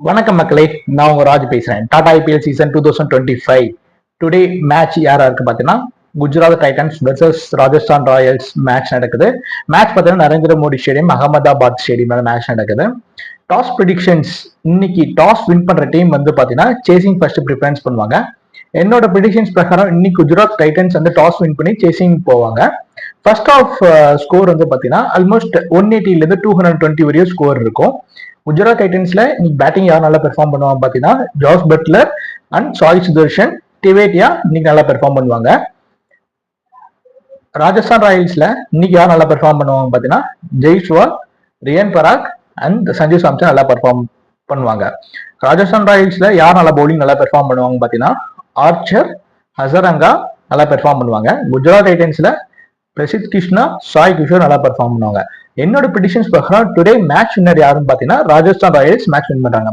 வணக்கம் மக்களே, நான் உங்க ராஜ் பேசுறேன். Tata IPL season 2025 today match யாரா இருக்கு பாத்தீங்கன்னா Gujarat Titans versus Rajasthan Royals match நடக்குது. மேட்ச் பார்த்தீங்கன்னா Narendra Modi stadium Ahmedabad stadium match நடக்குது. டாஸ் ப்ரிடிக்ஷன்ஸ், இன்னைக்கு டாஸ் வின் பண்ற டீம் வந்து பாத்தீங்கன்னா சேசிங் ஃபர்ஸ்ட் ப்ரிஃபரன்ஸ் பண்ணுவாங்க. என்னோட ப்ரிடிக்ஷன்ஸ் பிரகாரம் இன்னைக்கு குஜராத் டைட்டன்ஸ் வந்து டாஸ் வின் பண்ணி சேசிங் போவாங்க. ஃபர்ஸ்ட் ஆஃப் ஸ்கோர் வந்து பாத்தீங்கன்னா ஆல்மோஸ்ட் 180 இருந்து 220 வரையும் ஸ்கோர் இருக்கும். குஜராத் டைட்டன்ஸ்ல இன்னைக்கு பேட்டிங் யார் நல்லா பெர்ஃபார்ம் பண்ணுவாங்க பாத்தீங்கன்னா Jos Buttler and Sai Sudharsan, Tewatia இன்னைக்கு நல்லா பெர்ஃபார்ம் பண்ணுவாங்க. ராஜஸ்தான் ராயல்ஸ்ல இன்னைக்கு யார் நல்லா பெர்ஃபார்ம் பண்ணுவாங்க பாத்தீங்கன்னா ஜெய்ஸ்வால், ரியன் பராக் அண்ட் சஞ்சு சாம்சன் நல்லா பெர்ஃபார்ம் பண்ணுவாங்க. ராஜஸ்தான் ராயல்ஸ்ல யார் நல்லா பவுலிங் நல்லா பெர்ஃபார்ம் பண்ணுவாங்க பாத்தீங்கன்னா ஆர்ச்சர், ஹசரங்கா நல்லா பெர்ஃபார்ம் பண்ணுவாங்க. குஜராத் டைட்டன்ஸ்ல பிரசித் கிருஷ்ணா, சாய் கிஷோர் நல்லா பெர்ஃபார்ம் பண்ணுவாங்க. என்னோட ப்ரெடிக்ஷன்ஸ் பிரகாரம் டுடே மேட்ச் வின்னர் யாருன்னு பாத்தீங்கன்னா ராஜஸ்தான் ராயல்ஸ் மேட்ச் வின் பண்றாங்க.